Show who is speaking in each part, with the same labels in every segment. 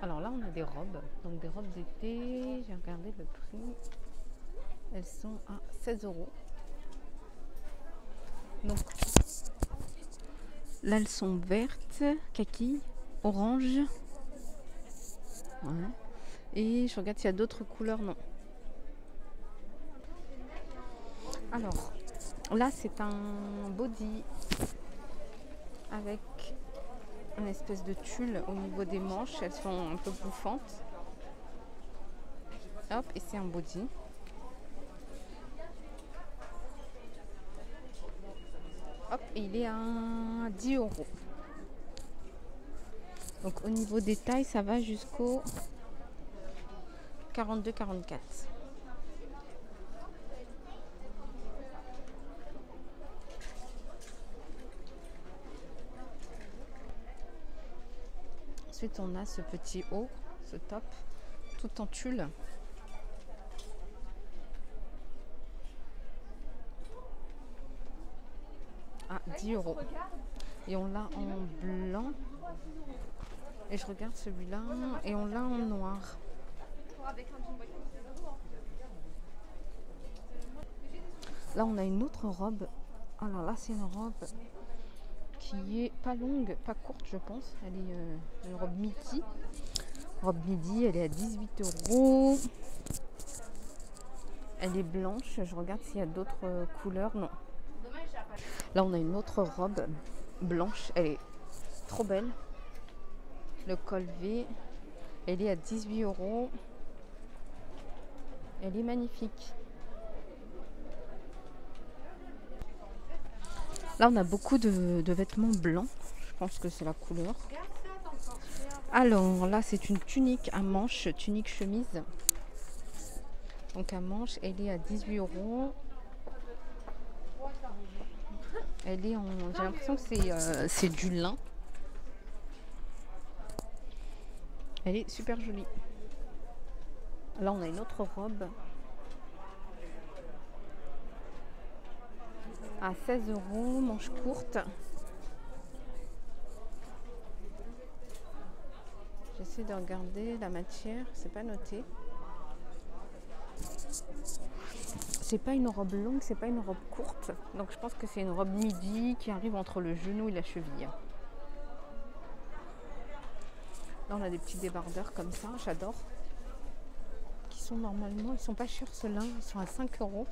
Speaker 1: Alors là, on a des robes. Donc des robes d'été. J'ai regardé le prix. Elles sont à 16 euros. Donc là, elles sont vertes, kaki, orange. Ouais. Et je regarde s'il y a d'autres couleurs. Non. Alors là, c'est un body avec une espèce de tulle au niveau des manches. Elles sont un peu bouffantes. Hop, et c'est un body. Hop, et il est à 10 euros. Donc au niveau des tailles, ça va jusqu'au 42-44. Ensuite, on a ce petit haut, ce top, tout en tulle. À 10 euros. Et on l'a en blanc. Et je regarde celui-là. Et on l'a en noir. Là, on a une autre robe. Alors là, c'est une robe qui est pas longue, pas courte, je pense. Elle est une robe midi. Robe midi, elle est à 18 euros. Elle est blanche. Je regarde s'il y a d'autres couleurs. Non. Là, on a une autre robe blanche. Elle est trop belle. Le col V. Elle est à 18 euros. Elle est magnifique. Là, on a beaucoup de vêtements blancs. Je pense que c'est la couleur. Alors là, c'est une tunique à manches, tunique chemise. Donc à manches, elle est à 18 euros. Elle est en... J'ai l'impression que c'est du lin. Elle est super jolie. Là, on a une autre robe à 16 euros, manche courte. J'essaie de regarder la matière, c'est pas noté. C'est pas une robe longue, c'est pas une robe courte. Donc je pense que c'est une robe midi qui arrive entre le genou et la cheville. Là, on a des petits débardeurs comme ça, j'adore. Qui sont normalement, ils sont pas chers ceux-là, ils sont à 5 euros.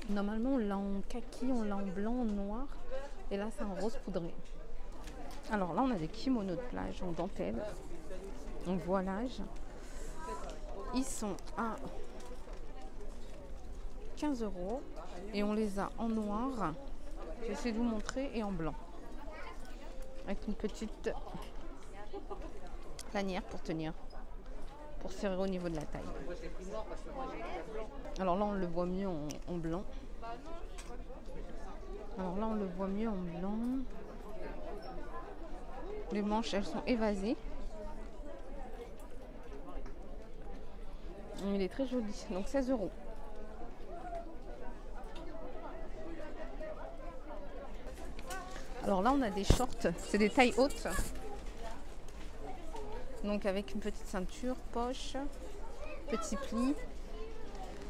Speaker 1: Normalement, on l'a en kaki, on l'a en blanc, en noir. Et là, c'est en rose poudré. Alors là, on a des kimonos de plage en dentelle, en voilage. Ils sont à 15 euros. Et on les a en noir. J'essaie de vous montrer, et en blanc. Avec une petite lanière pour tenir, pour serrer au niveau de la taille. Alors là, on le voit mieux en blanc. Alors là, on le voit mieux en blanc. Les manches, elles sont évasées. Il est très joli. Donc 16 euros. Alors là, on a des shorts. C'est des tailles hautes. Donc avec une petite ceinture, poche, petit pli.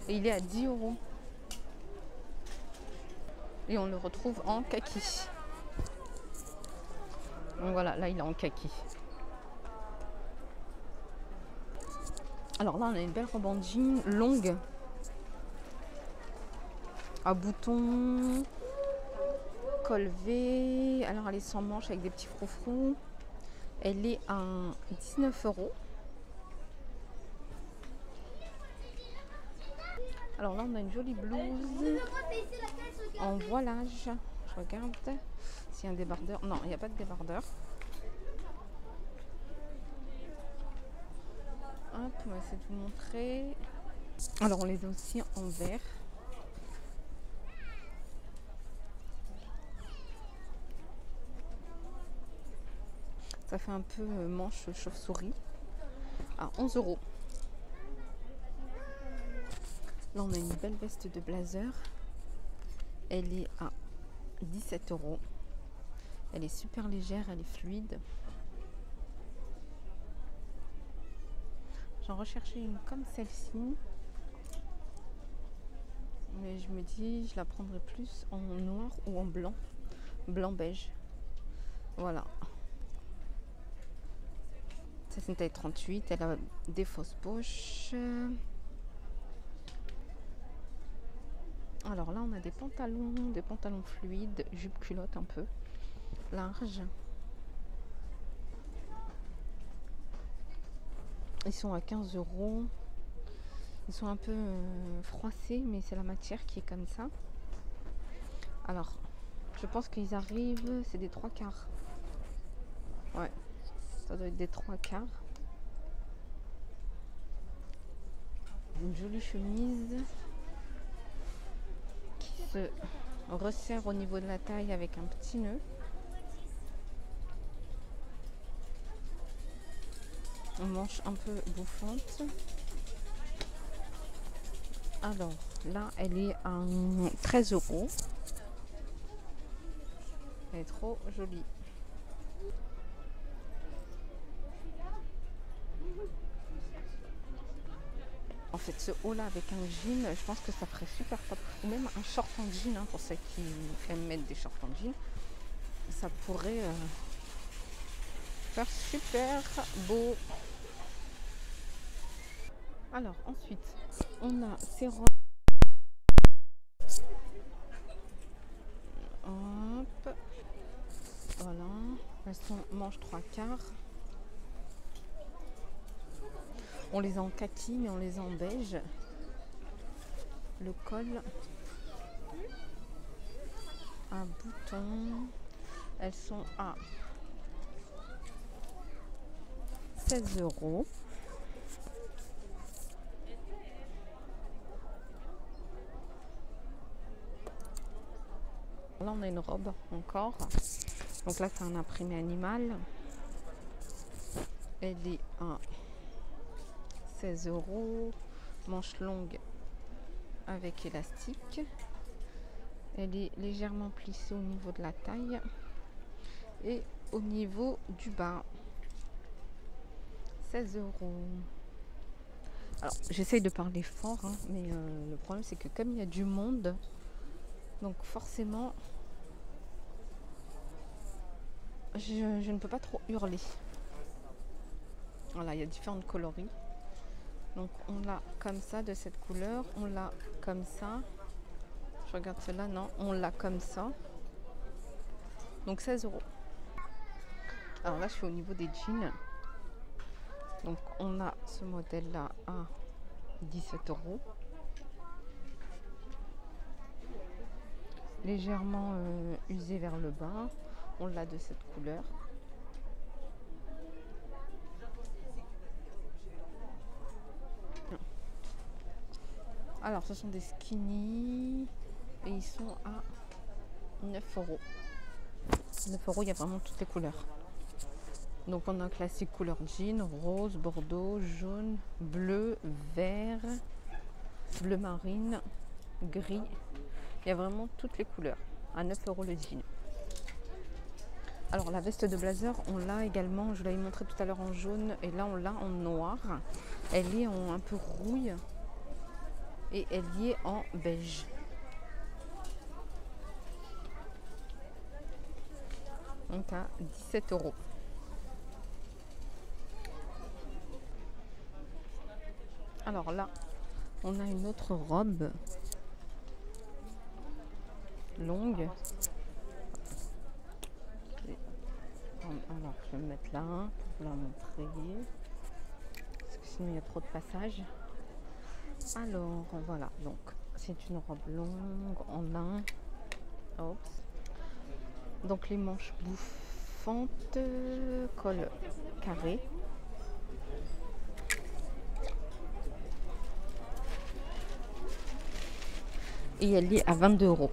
Speaker 1: Et il est à 10 euros. Et on le retrouve en kaki. Donc voilà, là il est en kaki. Alors là, on a une belle robe en jean longue. À boutons. Col V. Alors elle est sans manches avec des petits froufrous. Elle est à 19 euros. Alors là, on a une jolie blouse en voilage. Je regarde s'il y a un débardeur. Non, il n'y a pas de débardeur. Hop, on va essayer de vous montrer. Alors, on les a aussi en vert. Ça fait un peu manche chauve-souris. À 11 euros. Là, on a une belle veste de blazer. Elle est à 17 euros. Elle est super légère, elle est fluide. J'en recherchais une comme celle-ci. Mais je me dis, je la prendrai plus en noir ou en blanc. Blanc-beige. Voilà. Ça, c'est une taille 38. Elle a des fausses poches. Alors là, on a des pantalons fluides, jupe culotte un peu large. Ils sont à 15 €. Ils sont un peu froissés, mais c'est la matière qui est comme ça. Alors, je pense qu'ils arrivent, c'est des 3/4. Ouais, ça doit être des 3/4. Une jolie chemise qui se resserre au niveau de la taille avec un petit nœud. Une manche un peu bouffante. Alors là, elle est à 13 €. Elle est trop jolie. En fait, ce haut là avec un jean, je pense que ça ferait super top. Ou même un short en jean, hein, pour ceux qui aiment mettre des shorts en jean. Ça pourrait faire super beau. Alors ensuite, on a ces robes. Hop. Voilà. Elles sont manches 3/4. On les a en kaki, mais on les a en beige. Le col à boutons. Elles sont à 16 €. Là, on a une robe encore. Donc là, c'est un imprimé animal. Elle est à 16 €. Manche longue avec élastique. Elle est légèrement plissée au niveau de la taille et au niveau du bas. 16 €. Alors, j'essaye de parler fort, hein, mais le problème, c'est que comme il y a du monde, donc forcément, je ne peux pas trop hurler. Voilà, il y a différentes coloris. Donc, on l'a comme ça, de cette couleur. On l'a comme ça. Je regarde cela, non. On l'a comme ça. Donc, 16 €. Alors là, je suis au niveau des jeans. Donc, on a ce modèle-là à 17 €. Légèrement usé vers le bas. On l'a de cette couleur. Alors, ce sont des skinny et ils sont à 9 €. 9 €, il y a vraiment toutes les couleurs. Donc, on a un classique couleur jean, rose, bordeaux, jaune, bleu, vert, bleu marine, gris. Il y a vraiment toutes les couleurs. À 9 € le jean. Alors, la veste de blazer, on l'a également. Je l'avais montré tout à l'heure en jaune et là, on l'a en noir. Elle est en un peu rouille. Et elle y est en beige. Donc à 17 €. Alors là, on a une autre robe longue. Alors je vais me mettre là pour vous la montrer. Parce que sinon il y a trop de passages. Alors voilà, donc c'est une robe longue en lin. Oups. Donc les manches bouffantes, col carré. Et elle est à 22 €.